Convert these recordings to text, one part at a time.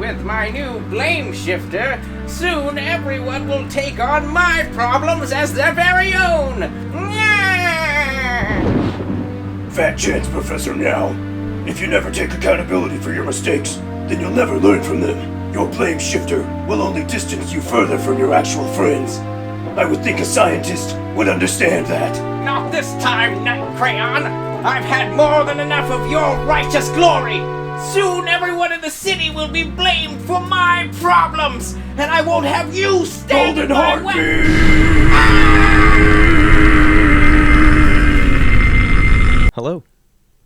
with my new blame shifter, soon everyone will take on my problems as their very own. Fat chance, Professor Now. If you never take accountability for your mistakes, then you'll never learn from them. Your blame shifter will only distance you further from your actual friends. I would think a scientist would understand that. Not this time, Night Crayon! I've had more than enough of your righteous glory! Soon everyone in the city will be blamed for my problems, and I won't have you stand in my way! Hello,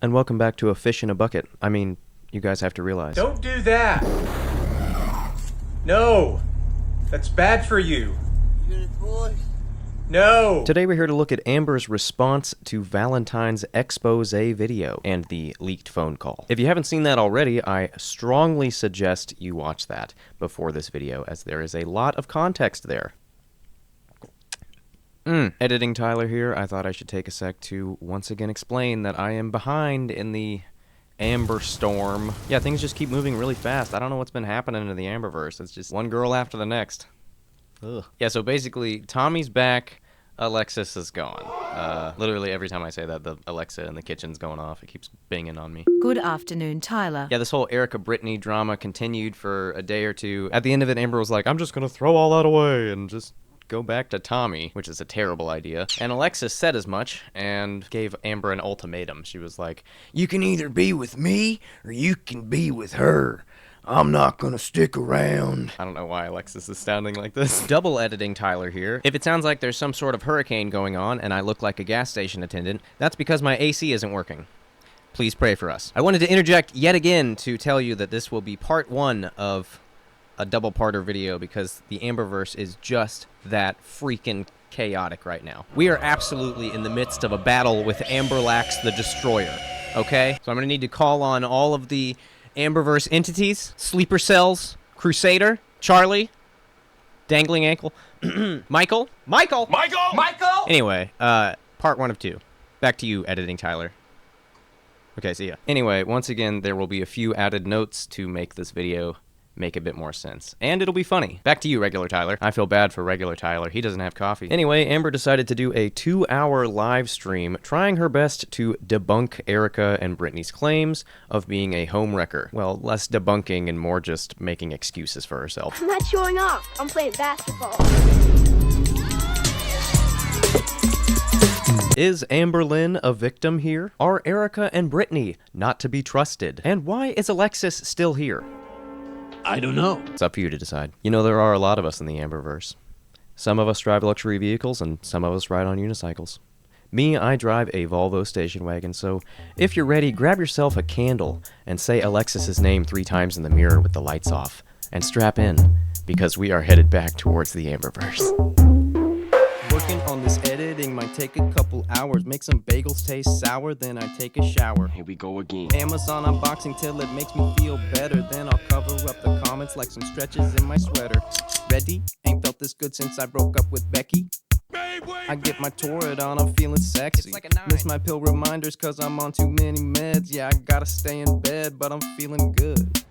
and welcome back to A Fish in a Bucket. I mean, you guys have to realize. Don't do that! No! That's bad for you. No! Today we're here to look at Amber's response to Valentine's expose video and the leaked phone call. If you haven't seen that already, I strongly suggest you watch that before this video, as there is a lot of context there. Editing Tyler here. I thought I should take a sec to once again explain that I am behind in the Amber storm. Yeah, things just keep moving really fast. I don't know what's been happening in the Amberverse. It's just one girl after the next. Ugh. Yeah, so basically, Tommy's back, Alexis is gone. Literally every time I say that, the Alexa in the kitchen's going off. It keeps binging on me. Good afternoon, Tyler. Yeah, this whole Erica Britney drama continued for a day or two. At the end of it, Amber was like, I'm just gonna throw all that away and just go back to Tommy, which is a terrible idea. And Alexis said as much and gave Amber an ultimatum. She was like, you can either be with me or you can be with her. I'm not gonna stick around. I don't know why Alexis is sounding like this. Double editing Tyler here. If it sounds like there's some sort of hurricane going on and I look like a gas station attendant, that's because my AC isn't working. Please pray for us. I wanted to interject yet again to tell you that this will be part one of a double-parter video because the Amberverse is just that freaking chaotic right now. We are absolutely in the midst of a battle with Amberlax the Destroyer, okay? So I'm gonna need to call on all of the Amberverse entities, Sleeper Cells, Crusader, Charlie, Dangling Ankle, Michael. Anyway, part one of two. Back to you, editing Tyler. Okay, see ya. Anyway, once again, there will be a few added notes to make this video make a bit more sense. And it'll be funny. Back to you, regular Tyler. I feel bad for regular Tyler. He doesn't have coffee. Anyway, Amber decided to do a 2-hour live stream trying her best to debunk Erica and Britney's claims of being a homewrecker. Well, less debunking and more just making excuses for herself. I'm not showing off. I'm playing basketball. Is Amber Lynn a victim here? Are Erica and Britney not to be trusted? And why is Alexis still here? I don't know. It's up for you to decide. You know, there are a lot of us in the Amberverse. Some of us drive luxury vehicles, and some of us ride on unicycles. Me, I drive a Volvo station wagon, so if you're ready, grab yourself a candle and say Alexis's name 3 times in the mirror with the lights off, and strap in, because we are headed back towards the Amberverse. Working on this editing might take a couple hours. Make some bagels taste sour, then I take a shower. Here we go again. Amazon unboxing till it makes me feel better. Then I'll cover up the comments like some stretches in my sweater. Ready? Ain't felt this good since I broke up with Becky. I get my Torrid on, I'm feeling sexy. Like miss my pill reminders cause I'm on too many meds. Yeah, I gotta stay in bed, but I'm feeling good.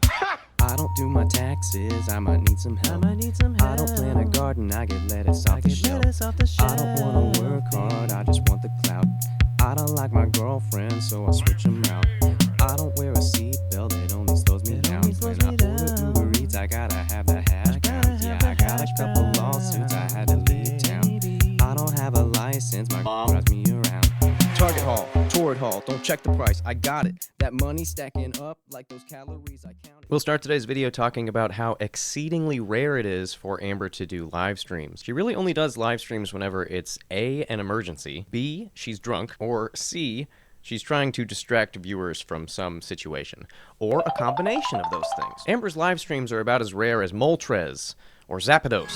I don't do my taxes, I might need some help. I don't plant a garden, I get lettuce off the shelf. I don't wanna work hard, I just want the clout. I don't like my girlfriend, so I switch them out. I don't wear a seatbelt, it only slows me down. When I order Uber Eats, I gotta have the hash browns. Yeah, I got a couple lawsuits, I had to leave town. I don't have a license, my mom drives me around. Target haul, Torrid haul, don't check the price, I got it. That money stacking up like those calories I counted. We'll start today's video talking about how exceedingly rare it is for Amber to do live streams. She really only does live streams whenever it's A, an emergency, B, she's drunk, or C, she's trying to distract viewers from some situation, or a combination of those things. Amber's live streams are about as rare as Moltres or Zapdos.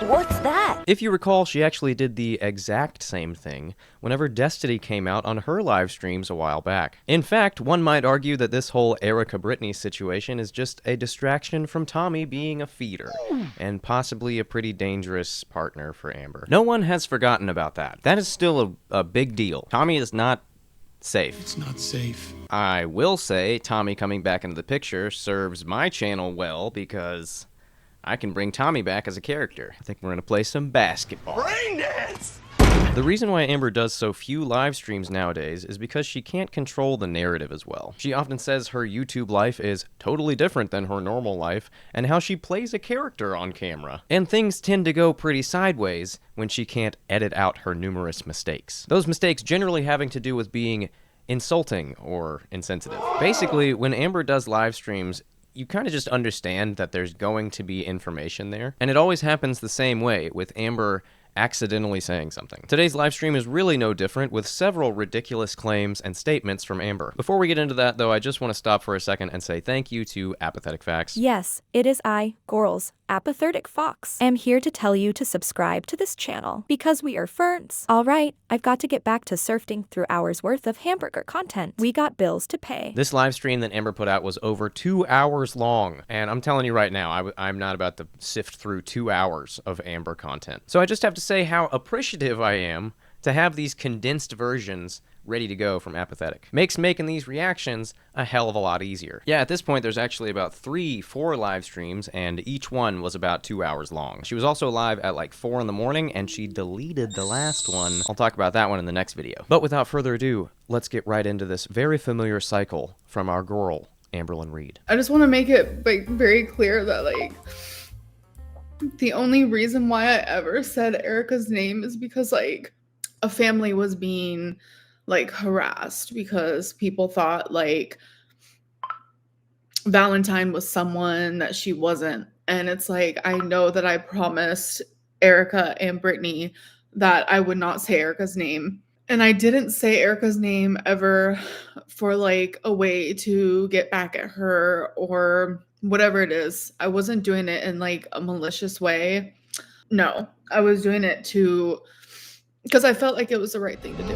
What's that? If you recall, she actually did the exact same thing whenever Destiny came out on her live streams a while back. In fact, one might argue that this whole Erica Britney situation is just a distraction from Tommy being a feeder, and possibly a pretty dangerous partner for Amber. No one has forgotten about that. That is still a big deal. Tommy is not safe. It's not safe. I will say Tommy coming back into the picture serves my channel well because I can bring Tommy back as a character. I think we're gonna play some basketball. Brain dance! The reason why Amber does so few live streams nowadays is because she can't control the narrative as well. She often says her YouTube life is totally different than her normal life, and how she plays a character on camera. And things tend to go pretty sideways when she can't edit out her numerous mistakes. Those mistakes generally having to do with being insulting or insensitive. Basically, when Amber does live streams, you kind of just understand that there's going to be information there, and it always happens the same way, with Amber accidentally saying something. Today's live stream is really no different, with several ridiculous claims and statements from Amber. Before we get into that, though, I just want to stop for a second and say thank you to Apathetic Facts. Yes, it is I, Gorls, Apathetic Fox, am here to tell you to subscribe to this channel, because we are ferns. Alright, I've got to get back to surfing through hours worth of hamburger content. We got bills to pay. This live stream that Amber put out was over 2 hours long, and I'm telling you right now, I'm not about to sift through 2 hours of Amber content. So I just have to say how appreciative I am to have these condensed versions ready to go from Apathetic. Makes making these reactions a hell of a lot easier. Yeah, at this point there's actually about 3-4 live streams, and each one was about 2 hours long. She was also live at like 4 in the morning, and she deleted the last one. I'll talk about that one in the next video. But without further ado, let's get right into this very familiar cycle from our girl, Amberlyn Reed. I just want to make it like very clear that like the only reason why I ever said Erica's name is because like a family was being like harassed because people thought like Valentine was someone that she wasn't. And it's like, I know that I promised Erica and Britney that I would not say Erica's name. And I didn't say Erica's name ever for like a way to get back at her or whatever it is. I wasn't doing it in like a malicious way. No, I was doing it because I felt like it was the right thing to do.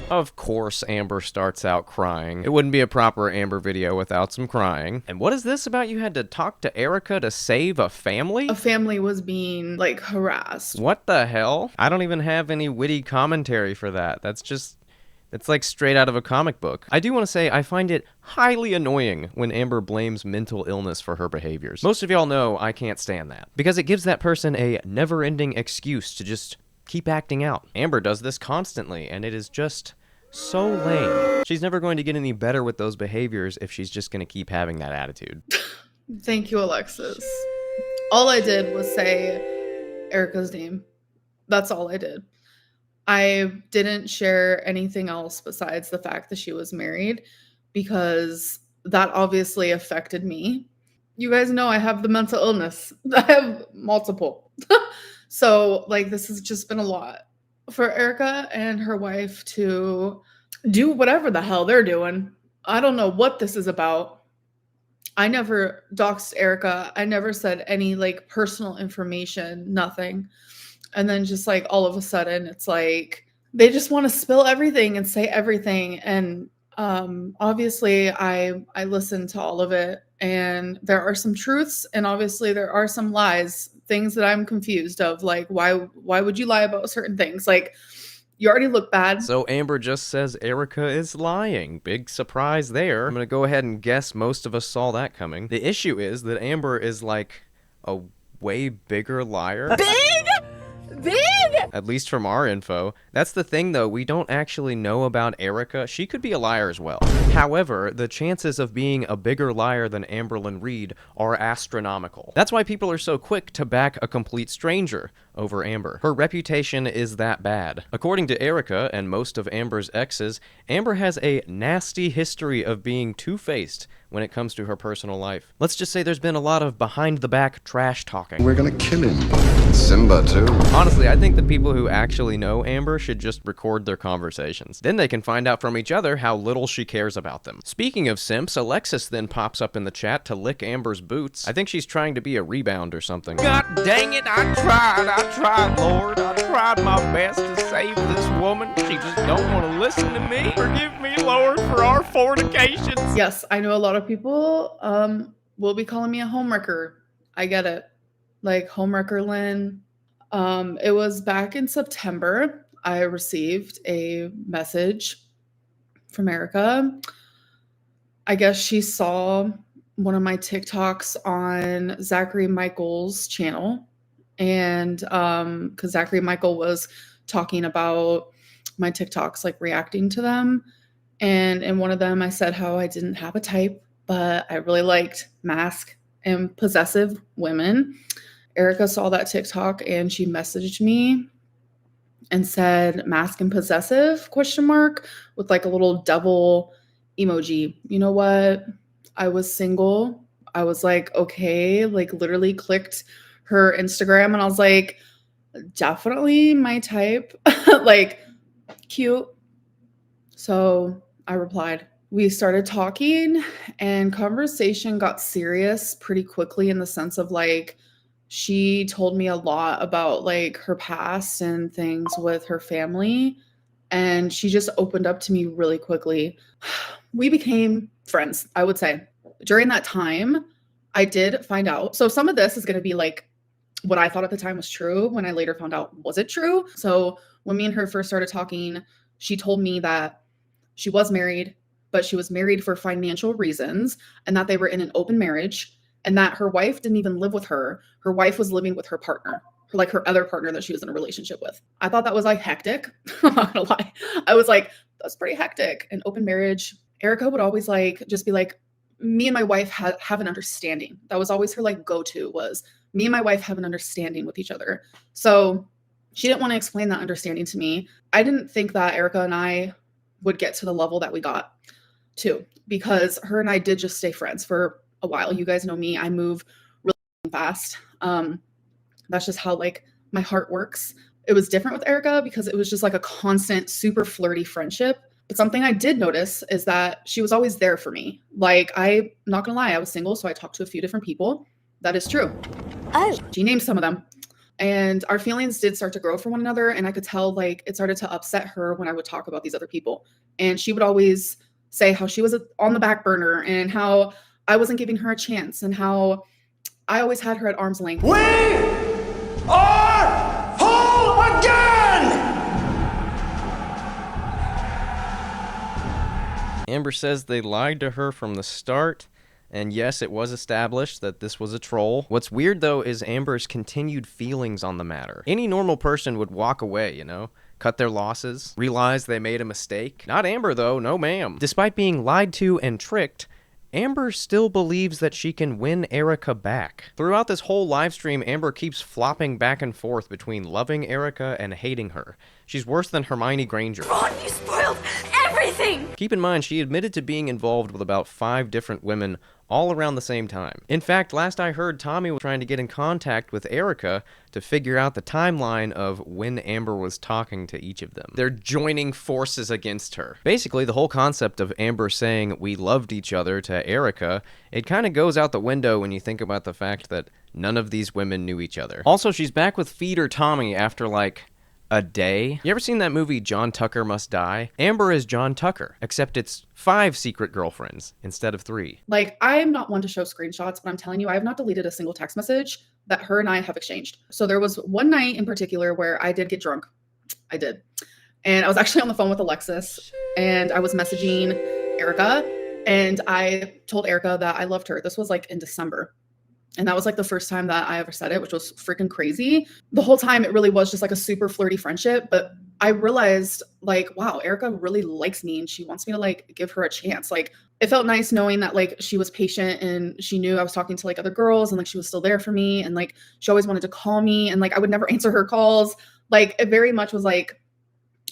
Of course, Amber starts out crying. It wouldn't be a proper Amber video without some crying. And what is this about you had to talk to Erica to save a family? A family was being like harassed. What the hell? I don't even have any witty commentary for that. It's like straight out of a comic book. I do want to say I find it highly annoying when Amber blames mental illness for her behaviors. Most of y'all know I can't stand that, because it gives that person a never-ending excuse to just keep acting out. Amber does this constantly, and it is just so lame. She's never going to get any better with those behaviors if she's just going to keep having that attitude. Thank you, Alexis. All I did was say Erica's name. That's all I did. I didn't share anything else besides the fact that she was married, because that obviously affected me. You guys know I have the mental illness. I have multiple. So, like, this has just been a lot for Erica and her wife to do whatever the hell they're doing. I don't know what this is about. I never doxed Erica. I never said any, like, personal information, nothing. And then just, like, all of a sudden, it's like they just want to spill everything and say everything. And obviously, I listened to all of it. And there are some truths, and obviously there are some lies, things that I'm confused of, like, why would you lie about certain things? Like, you already look bad. So Amber just says Erica is lying. Big surprise there. I'm gonna go ahead and guess most of us saw that coming. The issue is that Amber is like a way bigger liar. Big! At least from our info. That's the thing, though. We don't actually know about Erica. She could be a liar as well. However, the chances of being a bigger liar than Amberlyn Reed are astronomical. That's why people are so quick to back a complete stranger over Amber. Her reputation is that bad. According to Erica and most of Amber's exes, Amber has a nasty history of being two-faced when it comes to her personal life. Let's just say there's been a lot of behind-the-back trash talking. We're gonna kill him. Simba, too. Honestly, I think the people who actually know Amber should just record their conversations. Then they can find out from each other how little she cares about them. Speaking of simps, Alexis then pops up in the chat to lick Amber's boots. I think she's trying to be a rebound or something. God dang it, I tried, Lord. I tried my best to save this woman. She just don't want to listen to me. Forgive me, Lord, for our fornications. Yes, I know a lot of people will be calling me a homewrecker. I get it. Like, homewrecker Lynn. It was back in September. I received a message from Erica. I guess she saw one of my TikToks on Zachary Michael's channel. And because Zachary Michael was talking about my TikToks, like reacting to them. And in one of them, I said how I didn't have a type, but I really liked mask and possessive women. Erica saw that TikTok and she messaged me and said mask and possessive ? With like a little devil emoji. You know what? I was single. I was like, okay, like literally clicked her Instagram and I was like, definitely my type. Like, cute. So I replied. We started talking and conversation got serious pretty quickly in the sense of like, she told me a lot about like her past and things with her family. And she just opened up to me really quickly. We became friends, I would say. During that time, I did find out. So some of this is going to be like what I thought at the time was true when I later found out was it true. So when me and her first started talking, she told me that she was married, but she was married for financial reasons and that they were in an open marriage and that her wife didn't even live with her. Her wife was living with her partner, like her other partner that she was in a relationship with. I thought that was like hectic. I'm not gonna lie. I was like, that's pretty hectic. An open marriage. Erica would always like, just be like, me and my wife have an understanding. That was always her like go-to was me and my wife have an understanding with each other. So she didn't want to explain that understanding to me. I didn't think that Erica and I would get to the level that we got to because her and I did just stay friends for a while. You guys know me. I move really fast. That's just how like my heart works. It was different with Erica because it was just like a constant, super flirty friendship. But something I did notice is that she was always there for me. Like, I'm not gonna lie, I was single, so I talked to a few different people. That is true. Oh. She named some of them. And our feelings did start to grow for one another. And I could tell like it started to upset her when I would talk about these other people. And she would always say how she was on the back burner and how I wasn't giving her a chance and how I always had her at arm's length. We are whole again! Amber says they lied to her from the start, and yes, it was established that this was a troll. What's weird, though, is Amber's continued feelings on the matter. Any normal person would walk away, you know? Cut their losses, realize they made a mistake. Not Amber, though, no ma'am. Despite being lied to and tricked, Amber still believes that she can win Erica back. Throughout this whole livestream, Amber keeps flopping back and forth between loving Erica and hating her. She's worse than Hermione Granger. Ron, you spoiled everything! Keep in mind, she admitted to being involved with about 5 different women all around the same time. In fact, last I heard, Tommy was trying to get in contact with Erica to figure out the timeline of when Amber was talking to each of them. They're joining forces against her. Basically, the whole concept of Amber saying we loved each other to Erica, it kind of goes out the window when you think about the fact that none of these women knew each other. Also, she's back with Feeder Tommy after like a day. You ever seen that movie John Tucker Must Die? Amber is John Tucker, except it's 5 secret girlfriends instead of 3. Like, I'm not one to show screenshots, but I'm telling you, I have not deleted a single text message that her and I have exchanged. So there was one night in particular where I did get drunk. I did. And I was actually on the phone with Alexis and I was messaging Erica and I told Erica that I loved her. This was like in December. And that was like the first time that I ever said it, which was freaking crazy. The whole time it really was just like a super flirty friendship. But I realized like, wow, Erica really likes me and she wants me to like give her a chance. Like it felt nice knowing that like she was patient and she knew I was talking to like other girls and like she was still there for me. And like she always wanted to call me and like I would never answer her calls. Like it very much was like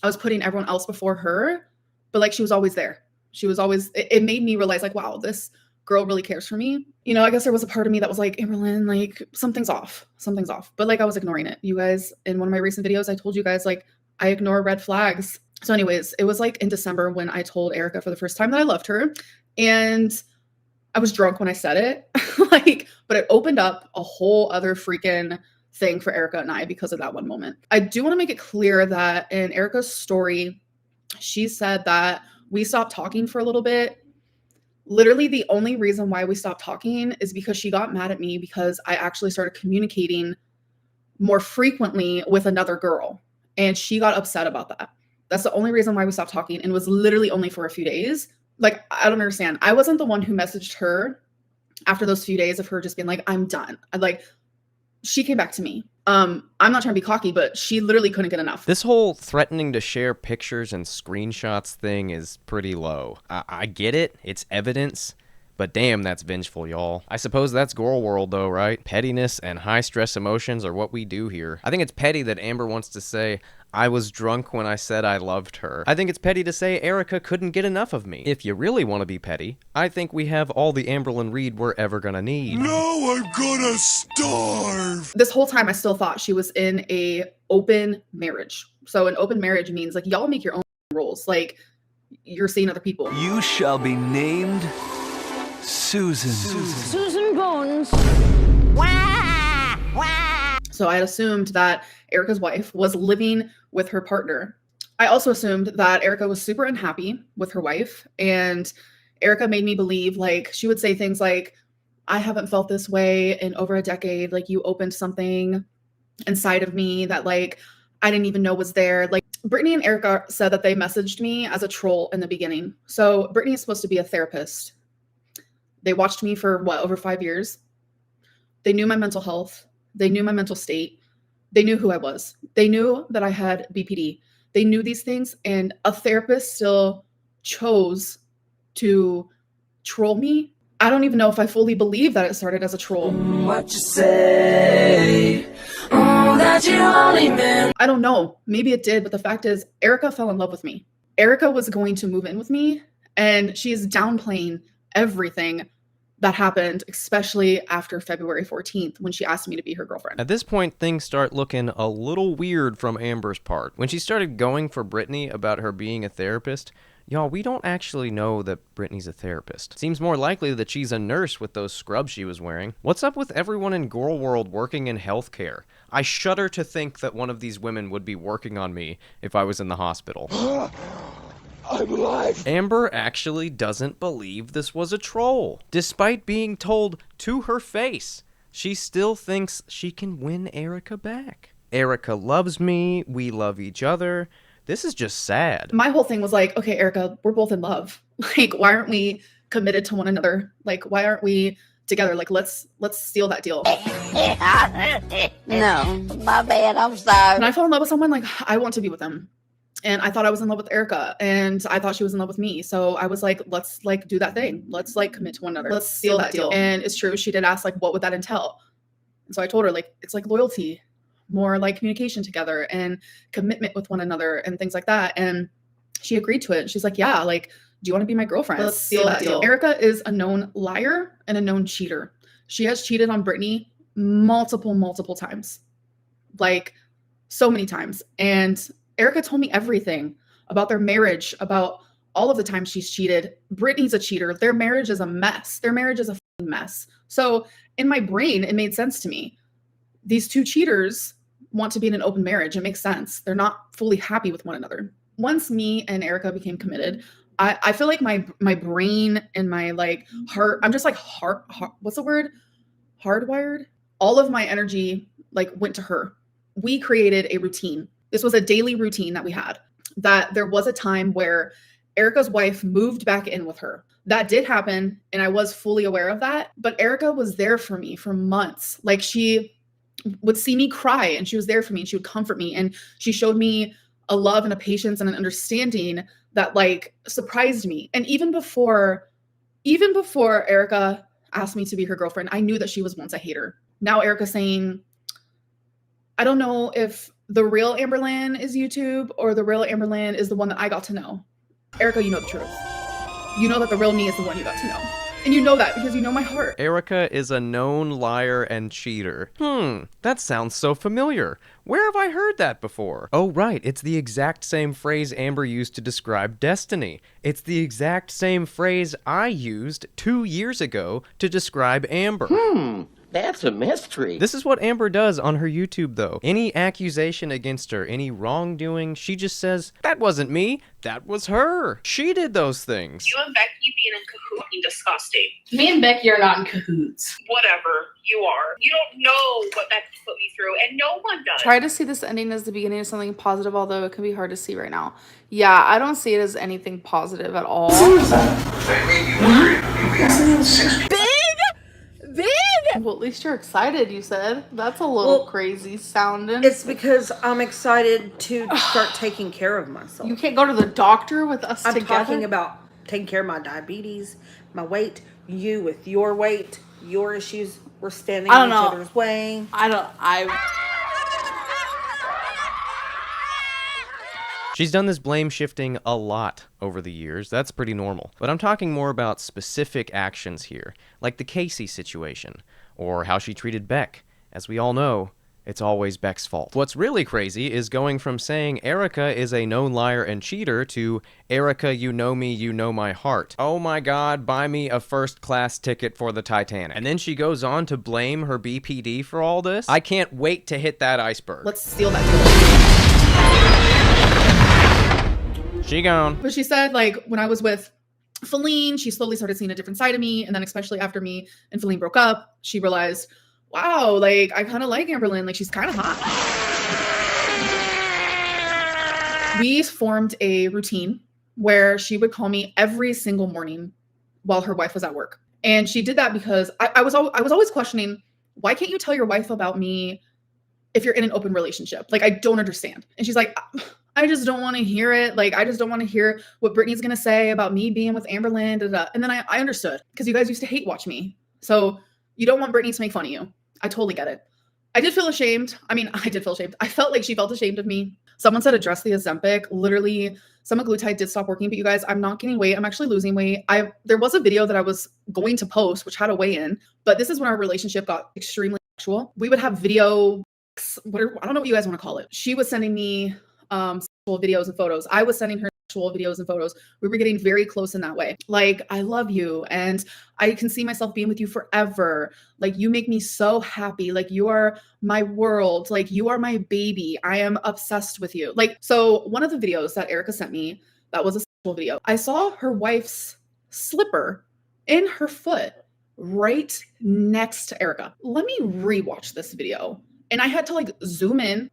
I was putting everyone else before her, but like she was always there. She was always, it made me realize like, wow, this girl really cares for me. You know, I guess there was a part of me that was like, Amberlynn, like something's off. But like I was ignoring it. You guys, in one of my recent videos, I told you guys like I ignore red flags. So anyways, it was like in December when I told Erica for the first time that I loved her. And I was drunk when I said it. Like, but it opened up a whole other freaking thing for Erica and I because of that one moment. I do want to make it clear that in Erica's story, she said that we stopped talking for a little bit. Literally the only reason why we stopped talking is because she got mad at me because I actually started communicating more frequently with another girl. And she got upset about that. That's the only reason why we stopped talking, and it was literally only for a few days. Like, I don't understand. I wasn't the one who messaged her after those few days of her just being like, I'm done. She came back to me. I'm not trying to be cocky, but she literally couldn't get enough. This whole threatening to share pictures and screenshots thing is pretty low. I get it. It's evidence. But damn, that's vengeful, y'all. I suppose that's girl world, though, right? Pettiness and high-stress emotions are what we do here. I think it's petty that Amber wants to say, I was drunk when I said I loved her. I think it's petty to say Erica couldn't get enough of me. If you really want to be petty, I think we have all the Amberlynn Reed we're ever gonna need. Now I'm gonna starve! This whole time, I still thought she was in a open marriage. So an open marriage means, like, y'all make your own rules. Like, you're seeing other people. You shall be named Susan. Susan Bones. So I had assumed that Erica's wife was living with her partner. I also assumed that Erica was super unhappy with her wife, and Erica made me believe, like, she would say things like, I haven't felt this way in over a decade. Like, you opened something inside of me that, like, I didn't even know was there. Like, Britney and Erica said that they messaged me as a troll in the beginning. So Britney is supposed to be a therapist. They watched me for, over 5 years. They knew my mental health. They knew my mental state. They knew who I was. They knew that I had BPD. They knew these things, and a therapist still chose to troll me. I don't even know if I fully believe that it started as a troll. What you say? That you only meant. I don't know. Maybe it did, but the fact is, Erica fell in love with me. Erica was going to move in with me, and she is downplaying everything that happened, especially after February 14th when she asked me to be her girlfriend. At this point, things start looking a little weird from Amber's part. When she started going for Britney about her being a therapist, y'all, we don't actually know that Britney's a therapist. Seems more likely that she's a nurse with those scrubs she was wearing. What's up with everyone in girl world working in healthcare? I shudder to think that one of these women would be working on me if I was in the hospital. I'm alive! Amber actually doesn't believe this was a troll. Despite being told to her face, she still thinks she can win Erica back. Erica loves me, we love each other. This is just sad. My whole thing was like, okay, Erica, we're both in love. Like, why aren't we committed to one another? Like, why aren't we together? Like, let's seal that deal. No, my bad. I'm sorry. When I fell in love with someone, like, I want to be with them. And I thought I was in love with Erica, and I thought she was in love with me. So I was like, let's, like, do that thing. Let's, like, commit to one another. Let's seal that deal. And it's true. She did ask, like, what would that entail? And so I told her, like, it's like loyalty, more like communication together and commitment with one another and things like that. And she agreed to it. She's like, yeah, like, do you want to be my girlfriend? Let's seal that deal. Erica is a known liar and a known cheater. She has cheated on Britney multiple times. Like, so many times. And Erica told me everything about their marriage, about all of the times she's cheated. Britney's a cheater. Their marriage is a mess. Their marriage is a mess. So in my brain, it made sense to me. These two cheaters want to be in an open marriage. It makes sense. They're not fully happy with one another. Once me and Erica became committed, I feel like my brain and my, like, heart, I'm just like what's the word? Hardwired. All of my energy, like, went to her. We created a routine. This was a daily routine that we had, that there was a time where Erica's wife moved back in with her. That did happen, and I was fully aware of that. But Erica was there for me for months. Like, she would see me cry, and she was there for me, and she would comfort me. And she showed me a love and a patience and an understanding that, like, surprised me. And even before Erica asked me to be her girlfriend, I knew that she was once a hater. Now Erica's saying, I don't know if the real Amberlynn is YouTube or the real Amberlynn is the one that I got to know. Erica, you know the truth. You know that the real me is the one you got to know. And you know that because you know my heart. Erica is a known liar and cheater. That sounds so familiar. Where have I heard that before? Oh, right, it's the exact same phrase Amber used to describe Destiny. It's the exact same phrase I used 2 years ago to describe Amber. That's a mystery. This is what Amber does on her YouTube, though. Any accusation against her, any wrongdoing, she just says, that wasn't me, that was her. She did those things. You and Becky being in cahoots is disgusting. Me and Becky are not in cahoots. Whatever, you are. You don't know what Becky put me through, and no one does. Try to see this ending as the beginning of something positive, although it can be hard to see right now. Yeah, I don't see it as anything positive at all. Big? Well, at least you're excited, you said. That's a little crazy sounding. It's because I'm excited to start taking care of myself. You can't go to the doctor with us together? I'm talking about taking care of my diabetes, my weight, you with your weight, your issues. We're standing in each other's way. She's done this blame shifting a lot over the years. That's pretty normal. But I'm talking more about specific actions here, like the Casey situation, or how she treated Beck. As we all know, it's always Beck's fault. What's really crazy is going from saying Erica is a known liar and cheater to Erica, you know me, you know my heart. Oh my God, buy me a first-class ticket for the Titanic. And then she goes on to blame her BPD for all this. I can't wait to hit that iceberg. Let's steal that. She gone. But she said, like, when I was with Feline, she slowly started seeing a different side of me. And then especially after me and Feline broke up, she realized, wow, like, I kind of like Amberlynn. Like, she's kind of hot. We formed a routine where she would call me every single morning while her wife was at work. And she did that because I was always questioning, why can't you tell your wife about me if you're in an open relationship? Like, I don't understand. And she's like, I just don't want to hear it. Like, I just don't want to hear what Britney's going to say about me being with Amberlynn. Da, da. And then I understood, because you guys used to hate watch me. So you don't want Britney to make fun of you. I totally get it. I did feel ashamed. I did feel ashamed. I felt like she felt ashamed of me. Someone said address the Ozempic. Literally, semaglutide did stop working. But you guys, I'm not gaining weight. I'm actually losing weight. There was a video that I was going to post, which had a weigh-in. But this is when our relationship got extremely sexual. We would have video, I don't know what you guys want to call it. She was sending me sexual videos and photos. I was sending her sexual videos and photos. We were getting very close in that way. Like, I love you and I can see myself being with you forever. Like, you make me so happy. Like, you are my world. Like, you are my baby. I am obsessed with you. Like, so one of the videos that Erica sent me, that was a sexual video. I saw her wife's slipper in her foot right next to Erica. Let me rewatch this video. And I had to like zoom in.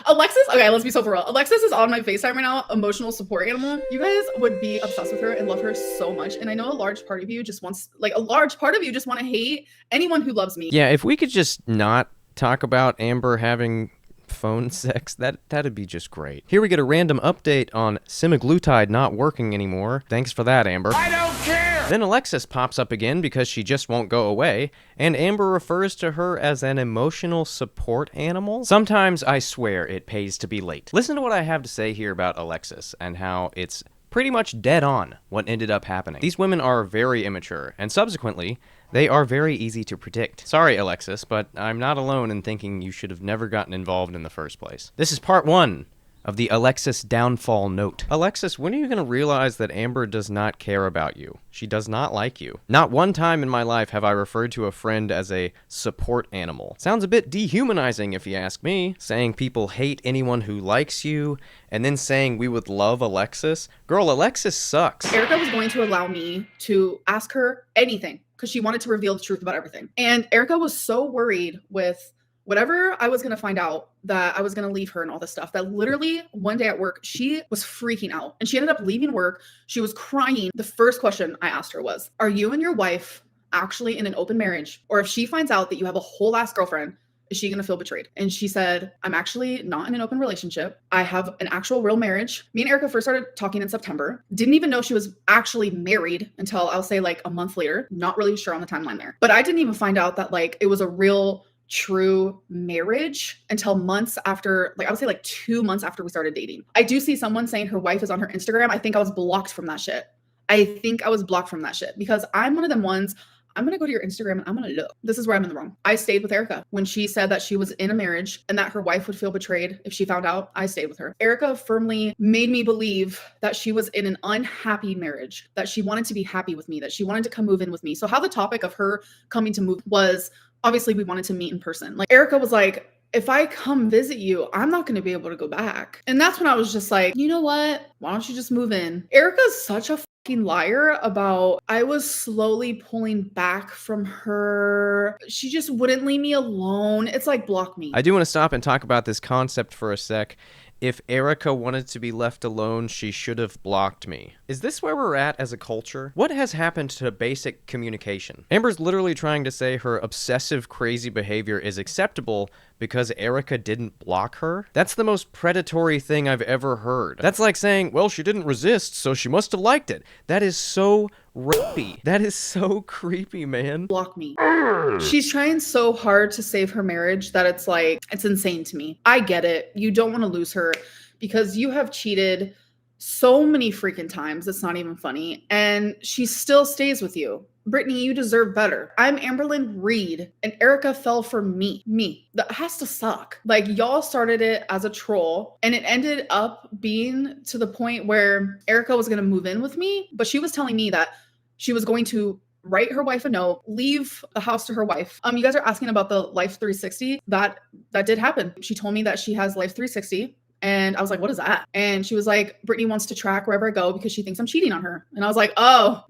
Alexis, okay, let's be so for real. Alexis is on my FaceTime right now, emotional support animal. You guys would be obsessed with her and love her so much. And I know a large part of you just want to hate anyone who loves me. Yeah, if we could just not talk about Amber having phone sex, that'd be just great. Here we get a random update on semaglutide not working anymore. Thanks for that, Amber. I don't care! Then Alexis pops up again because she just won't go away, and Amber refers to her as an emotional support animal. Sometimes I swear it pays to be late. Listen to what I have to say here about Alexis and how it's pretty much dead on what ended up happening. These women are very immature, and subsequently, they are very easy to predict. Sorry, Alexis, but I'm not alone in thinking you should have never gotten involved in the first place. This is part 1 of the Alexis downfall note. Alexis, when are you going to realize that Amber does not care about you? She does not like you. Not one time in my life have I referred to a friend as a support animal. Sounds a bit dehumanizing if you ask me. Saying people hate anyone who likes you, and then saying we would love Alexis. Girl, Alexis sucks. Erica was going to allow me to ask her anything because she wanted to reveal the truth about everything. And Erica was so worried with whatever I was going to find out, that I was going to leave her and all this stuff, that literally one day at work, she was freaking out and she ended up leaving work. She was crying. The first question I asked her was, are you and your wife actually in an open marriage? Or if she finds out that you have a whole ass girlfriend, is she going to feel betrayed? And she said, I'm actually not in an open relationship. I have an actual real marriage. Me and Erica first started talking in September. Didn't even know she was actually married until I'll say like a month later. Not really sure on the timeline there. But I didn't even find out that like it was a real true marriage until months after, like I would say like 2 months after we started dating. I do see someone saying her wife is on her Instagram. I think I was blocked from that shit. Because I'm one of them ones, I'm going to go to your Instagram and I'm going to look. This is where I'm in the wrong. I stayed with Erica when she said that she was in a marriage and that her wife would feel betrayed if she found out. I stayed with her. Erica firmly made me believe that she was in an unhappy marriage, that she wanted to be happy with me, that she wanted to come move in with me. So how the topic of her coming to move was, obviously we wanted to meet in person. Like Erica was like, if I come visit you, I'm not going to be able to go back. And that's when I was just like, you know what? Why don't you just move in? Erica's such a fucking liar about I was slowly pulling back from her. She just wouldn't leave me alone. It's like, block me. I do want to stop and talk about this concept for a sec. If Erica wanted to be left alone, she should have blocked me. Is this where we're at as a culture? What has happened to basic communication? Amber's literally trying to say her obsessive, crazy behavior is acceptable because Erica didn't block her? That's the most predatory thing I've ever heard. That's like saying, well, she didn't resist, so she must have liked it. That is so rapey. That is so creepy, man. Block me. She's trying so hard to save her marriage that it's like, it's insane to me. I get it. You don't want to lose her because you have cheated so many freaking times. It's not even funny. And she still stays with you. Britney, you deserve better. I'm Amberlynn Reed and Erica fell for me. That has to suck. Like y'all started it as a troll and it ended up being to the point where Erica was going to move in with me, but she was telling me that she was going to write her wife a note, leave the house to her wife. You guys are asking about the Life 360. That did happen. She told me that she has Life 360. And I was like, what is that? And she was like, Britney wants to track wherever I go because she thinks I'm cheating on her. And I was like, oh,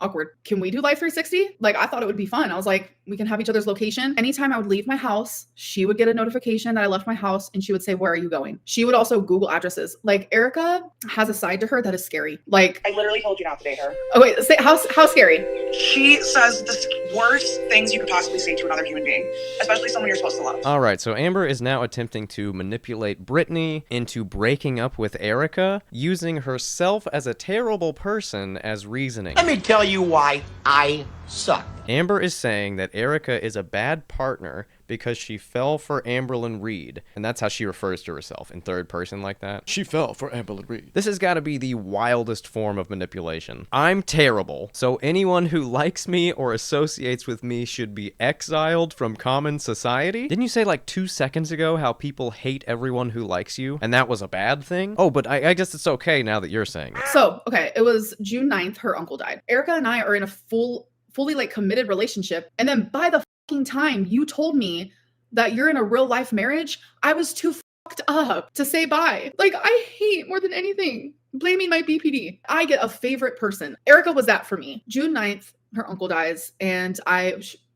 awkward. Can we do Life 360? Like, I thought it would be fun. I was like, we can have each other's location. Anytime I would leave my house, she would get a notification that I left my house and she would say, where are you going? She would also Google addresses. Like, Erica has a side to her that is scary. Like, I literally told you not to date her. Oh wait, say how scary? She says the worst things you could possibly say to another human being, especially someone you're supposed to love. All right, so Amber is now attempting to manipulate Britney into breaking up with Erica, using herself as a terrible person as reasoning. Let me tell you why I suck. Amber is saying that Erica is a bad partner because she fell for Amberlynn Reed, and that's how she refers to herself, in third person like that. She fell for Amberlynn Reed. This has got to be the wildest form of manipulation. I'm terrible, so anyone who likes me or associates with me should be exiled from common society? Didn't you say like 2 seconds ago how people hate everyone who likes you, and that was a bad thing? Oh, but I guess it's okay now that you're saying it. So, okay, it was June 9th, her uncle died. Erica and I are in a fully like committed relationship. And then by the fucking time you told me that you're in a real life marriage, I was too fucked up to say bye. Like, I hate more than anything blaming my BPD. I get a favorite person. Erica was that for me. June 9th, her uncle dies and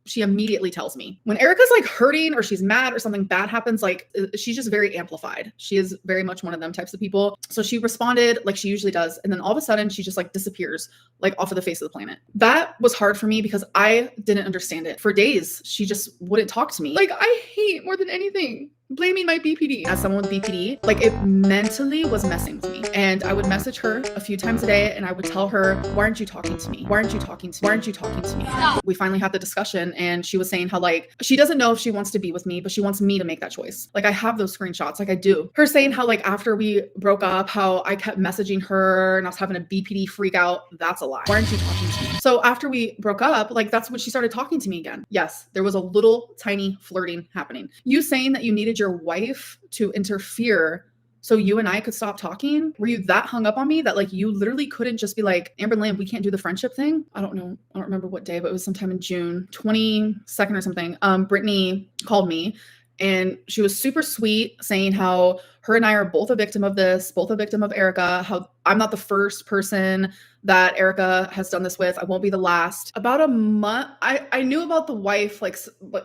she immediately tells me when Erica's like hurting or she's mad or something bad happens, like she's just very amplified. She is very much one of them types of people. So she responded like she usually does. And then all of a sudden she just like disappears like off of the face of the planet. That was hard for me because I didn't understand it. For days, she just wouldn't talk to me. Like, I hate more than anything blaming my BPD. As someone with BPD, like it mentally was messing with me. And I would message her a few times a day and I would tell her, why aren't you talking to me? Why aren't you talking to me? Why aren't you talking to me? We finally had the discussion and she was saying how like, she doesn't know if she wants to be with me, but she wants me to make that choice. Like I have those screenshots, like I do. Her saying how like after we broke up, how I kept messaging her and I was having a BPD freak out. That's a lie. Why aren't you talking to me? So after we broke up, like that's when she started talking to me again. Yes, there was a little tiny flirting happening. You saying that you needed your wife to interfere so you and I could stop talking? Were you that hung up on me that like you literally couldn't just be like, Amberlynn, we can't do the friendship thing? I don't know. I don't remember what day, but it was sometime in June 22nd or something. Britney called me and she was super sweet saying how her and I are both a victim of this, both a victim of Erica, how I'm not the first person that Erica has done this with. I won't be the last. About a month, I knew about the wife, like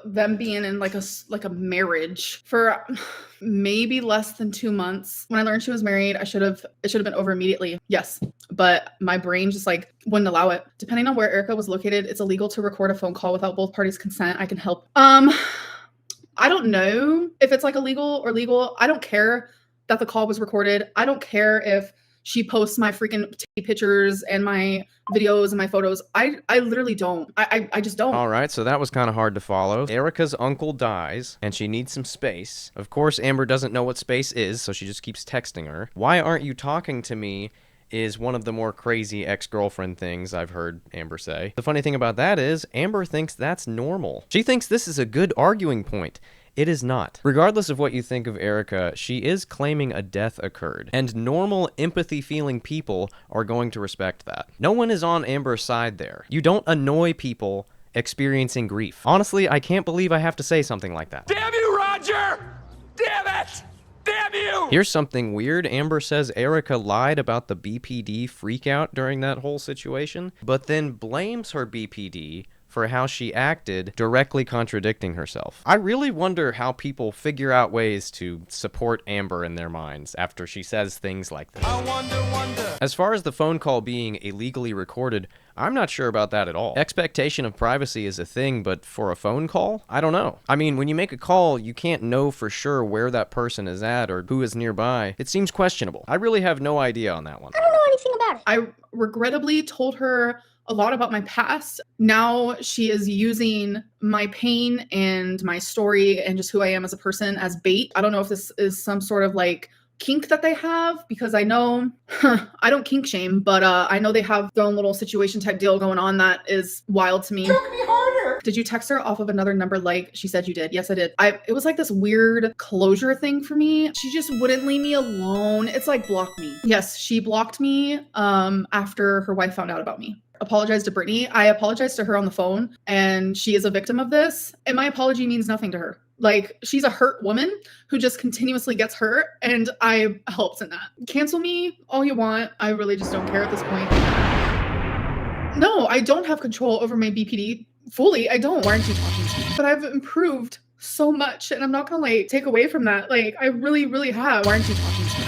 them being in like a marriage for maybe less than 2 months. When I learned she was married, it should have been over immediately. Yes, but my brain just like wouldn't allow it. Depending on where Erica was located, it's illegal to record a phone call without both parties' consent. I can help. I don't know if it's like illegal or legal. I don't care that the call was recorded. I don't care if she posts my freaking pictures and my videos and my photos. I literally don't. I just don't. All right, so that was kind of hard to follow. Erica's uncle dies, and she needs some space. Of course, Amber doesn't know what space is, so she just keeps texting her. Why aren't you talking to me? is one of the more crazy ex-girlfriend things I've heard Amber say. The funny thing about that is, Amber thinks that's normal. She thinks this is a good arguing point. It is not. Regardless of what you think of Erica, she is claiming a death occurred, and normal, empathy-feeling people are going to respect that. No one is on Amber's side there. You don't annoy people experiencing grief. Honestly, I can't believe I have to say something like that. Damn you, Roger! Damn it! Damn you! Here's something weird. Amber says Erica lied about the BPD freakout during that whole situation, but then blames her BPD for how she acted, directly contradicting herself. I really wonder how people figure out ways to support Amber in their minds after she says things like this. I wonder. As far as the phone call being illegally recorded, I'm not sure about that at all. Expectation of privacy is a thing, but for a phone call? I don't know. I mean, when you make a call, you can't know for sure where that person is at or who is nearby. It seems questionable. I really have no idea on that one. I don't know anything about it. I regrettably told her a lot about my past. Now she is using my pain and my story and just who I am as a person as bait. I don't know if this is some sort of like kink that they have, because I know, I don't kink shame, but I know they have their own little situation type deal going on that is wild to me. Choke me harder! Did you text her off of another number like she said you did? Yes, I did. It was like this weird closure thing for me. She just wouldn't leave me alone. It's like block me. Yes, she blocked me after her wife found out about me. Apologize to Britney. I apologized to her on the phone, and she is a victim of this, and my apology means nothing to her. Like, she's a hurt woman who just continuously gets hurt, and I helped in that. Cancel me all you want. I really just don't care at this point. No, I don't have control over my BPD fully. I don't. Why aren't you talking to me? But I've improved so much, and I'm not gonna like take away from that. Like, I really, really have. Why aren't you talking to me?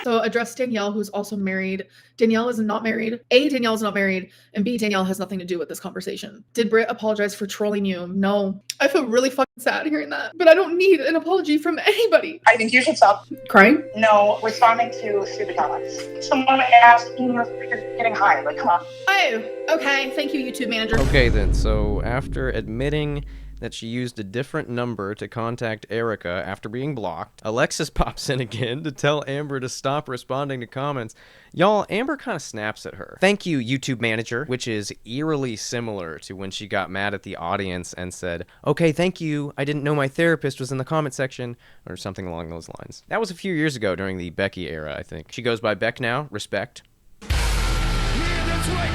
So address Danielle, who's also married. Danielle is not married. A, Danielle is not married. And B, Danielle has nothing to do with this conversation. Did Britt apologize for trolling you? No. I feel really fucking sad hearing that. But I don't need an apology from anybody. I think you should stop Crying? No, responding to stupid comments. Someone asked you if you're getting high. Like, come on. Oh, okay. Thank you, YouTube manager. Okay then, so after admitting that she used a different number to contact Erica after being blocked, Alexis pops in again to tell Amber to stop responding to comments. Y'all, Amber kind of snaps at her. Thank you, YouTube manager, which is eerily similar to when she got mad at the audience and said, okay, thank you, I didn't know my therapist was in the comment section, or something along those lines. That was a few years ago during the Becky era, I think. She goes by Beck now, respect.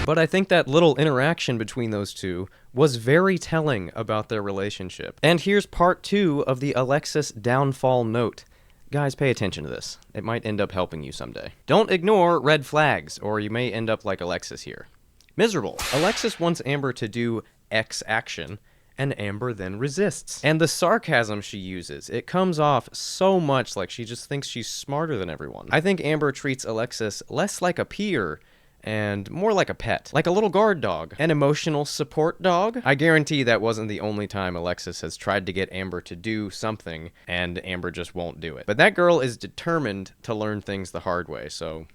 But I think that little interaction between those two was very telling about their relationship. And here's part 2 of the Alexis downfall note. Guys, pay attention to this. It might end up helping you someday. Don't ignore red flags, or you may end up like Alexis here. Miserable. Alexis wants Amber to do X action, and Amber then resists. And the sarcasm she uses, it comes off so much like she just thinks she's smarter than everyone. I think Amber treats Alexis less like a peer and more like a pet, like a little guard dog, an emotional support dog. I guarantee that wasn't the only time Alexis has tried to get Amber to do something, and Amber just won't do it. But that girl is determined to learn things the hard way, so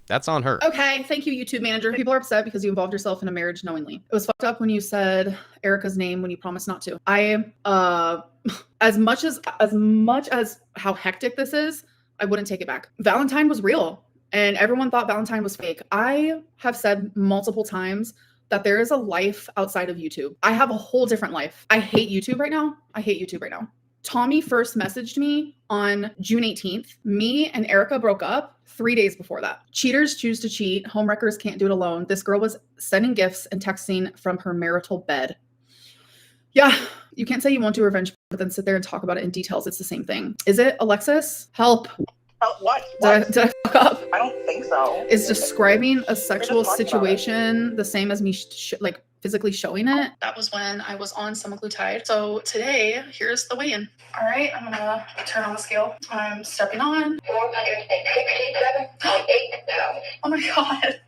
that's on her. Okay, thank you, YouTube manager. People are upset because you involved yourself in a marriage knowingly. It was fucked up when you said Erica's name when you promised not to. As much as how hectic this is, I wouldn't take it back. Valentine was real. And everyone thought Valentine was fake. I have said multiple times that there is a life outside of YouTube. I have a whole different life. I hate YouTube right now. Tommy first messaged me on June 18th. Me and Erica broke up 3 days before that. Cheaters choose to cheat. Homewreckers can't do it alone. This girl was sending gifts and texting from her marital bed. Yeah, you can't say you won't do revenge, but then sit there and talk about it in details. It's the same thing. Is it, Alexis? Help. What? Did I fuck up? I don't think so. Is describing a sexual situation the same as me physically showing it? That was when I was on semaglutide. So today, here's the weigh-in. All right, I'm gonna turn on the scale. I'm stepping on. 467.8. Oh my God.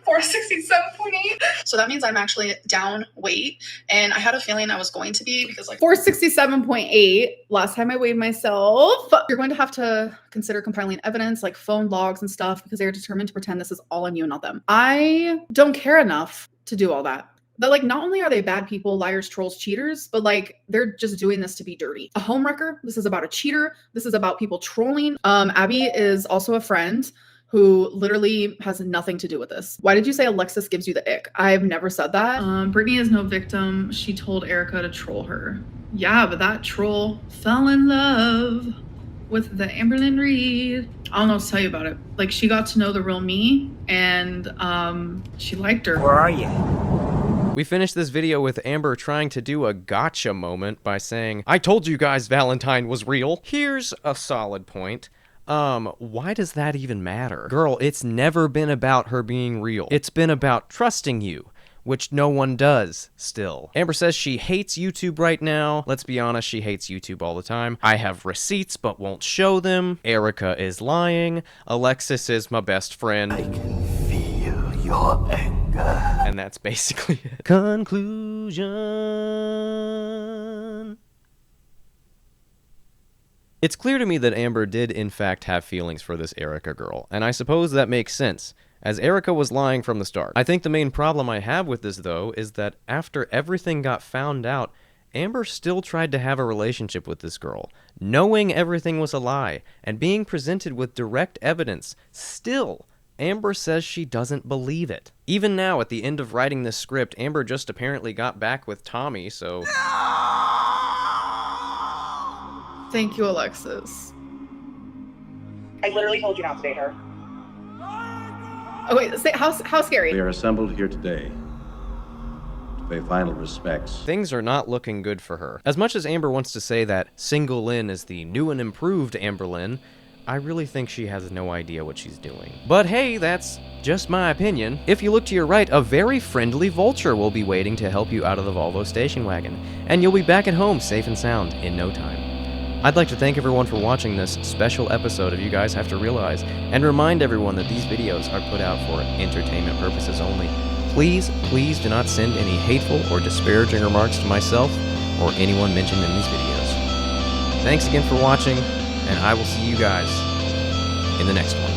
467.8. So that means I'm actually down weight, and I had a feeling I was going to be because 467.8 last time I weighed myself. You're going to have to consider compiling evidence like phone logs and stuff because they're determined to pretend this is all on you and not them. I don't care enough to do all that. But not only are they bad people, liars, trolls, cheaters, but they're just doing this to be dirty. A homewrecker, this is about a cheater. This is about people trolling. Abby is also a friend who literally has nothing to do with this. Why did you say Alexis gives you the ick? I've never said that. Britney is no victim. She told Erica to troll her. Yeah, but that troll fell in love with the Amberlynn Reed. I don't know what to tell you about it. Like, she got to know the real me, and she liked her. Where are you? We finished this video with Amber trying to do a gotcha moment by saying, I told you guys Valentine was real. Here's a solid point. Why does that even matter? Girl, it's never been about her being real. It's been about trusting you, which no one does, still. Amber says she hates YouTube right now. Let's be honest, she hates YouTube all the time. I have receipts but won't show them. Erica is lying. Alexis is my best friend. I can feel your anger. And that's basically it. Conclusion. It's clear to me that Amber did in fact have feelings for this Erica girl, and I suppose that makes sense, as Erica was lying from the start. I think the main problem I have with this, though, is that after everything got found out, Amber still tried to have a relationship with this girl, knowing everything was a lie, and being presented with direct evidence. Still, Amber says she doesn't believe it. Even now, at the end of writing this script, Amber just apparently got back with Tommy, so... Thank you, Alexis. I literally told you not to date her. Oh wait, how scary? We are assembled here today to pay final respects. Things are not looking good for her. As much as Amber wants to say that Single Lynn is the new and improved Amberlynn, I really think she has no idea what she's doing. But hey, that's just my opinion. If you look to your right, a very friendly vulture will be waiting to help you out of the Volvo station wagon, and you'll be back at home safe and sound in no time. I'd like to thank everyone for watching this special episode of You Guys Have to Realize, and remind everyone that these videos are put out for entertainment purposes only. Please, please do not send any hateful or disparaging remarks to myself or anyone mentioned in these videos. Thanks again for watching, and I will see you guys in the next one.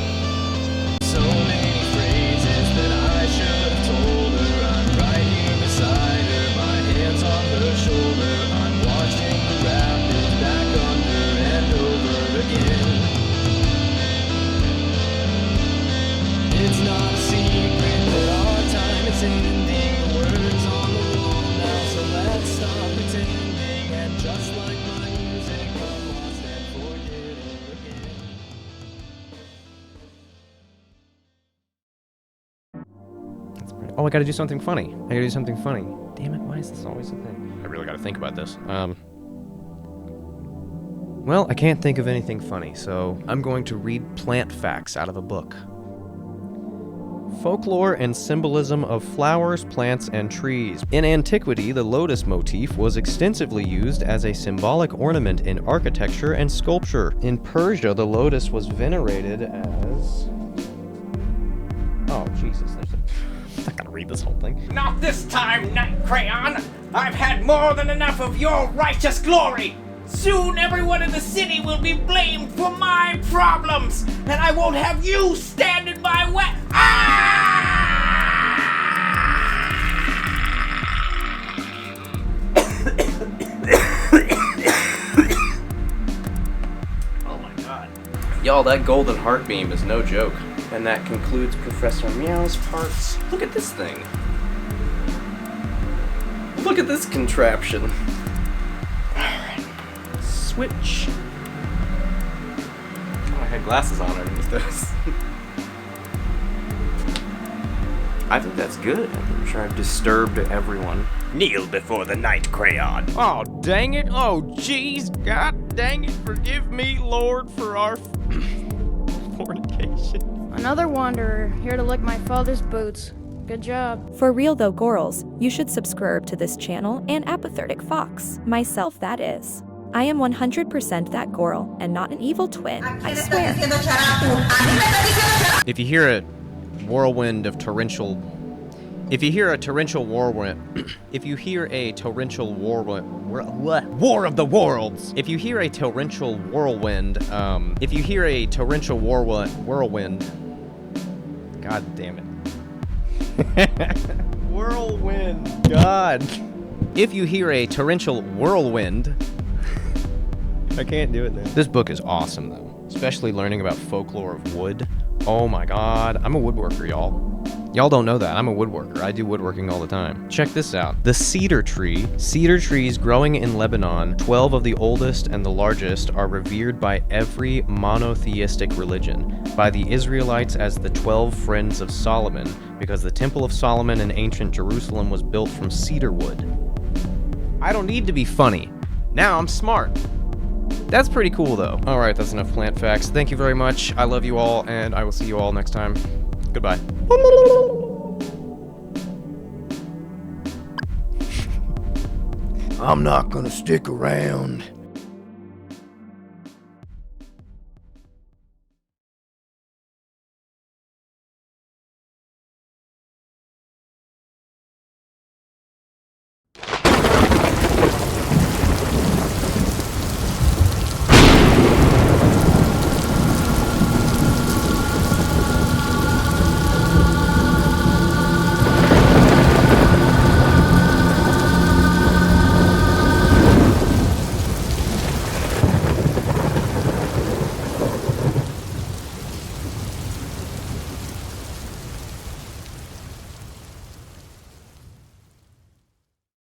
So many phrases that I should have told her. I'm right here beside her, my hands on her shoulder. I'm watching the rapids back under and over again. It's not a secret that our time is ending. The words on the wall now, so let's stop pretending. And just like my music, come lost and forget her again. Oh, I gotta do something funny. Damn it, why is this always a thing? I really gotta think about this. Well, I can't think of anything funny, so I'm going to read plant facts out of a book. Folklore and symbolism of flowers, plants, and trees. In antiquity, the lotus motif was extensively used as a symbolic ornament in architecture and sculpture. In Persia, the lotus was venerated as... Oh, Jesus, I'm not gonna read this whole thing. Not this time, Night Crayon! I've had more than enough of your righteous glory! Soon everyone in the city will be blamed for my problems, and I won't have you stand in my way. Oh my god. Y'all, that golden heart beam is no joke. And that concludes Professor Meow's parts. Look at this thing. Look at this contraption. Alright. Switch. Oh, I had glasses on underneath those. I think that's good. I'm sure I've disturbed everyone. Kneel before the Night Crayon. Oh, dang it. Oh, jeez. God dang it. Forgive me, Lord, for our fornication. Another wanderer, here to lick my father's boots. Good job. For real though, girls, you should subscribe to this channel and Apathetic Fox. Myself, that is. I am 100% that girl and not an evil twin, I swear. If you hear a whirlwind of torrential... If you hear a torrential whirlwind... If you hear a torrential whirlwind... War of the Worlds! If you hear a torrential whirlwind... If you hear a torrential whirlwind... God damn it. Whirlwind. God. If you hear a torrential whirlwind... I can't do it then. This book is awesome, though. especially learning about folklore of wood. Oh my god, I'm a woodworker, y'all. Y'all don't know that. I'm a woodworker. I do woodworking all the time. Check this out. The cedar tree. Cedar trees growing in Lebanon, 12 of the oldest and the largest, are revered by every monotheistic religion, by the Israelites as the 12 friends of Solomon, because the Temple of Solomon in ancient Jerusalem was built from cedar wood. I don't need to be funny. Now I'm smart. That's pretty cool, though. All right, that's enough plant facts. Thank you very much. I love you all, and I will see you all next time. Goodbye. I'm not gonna stick around.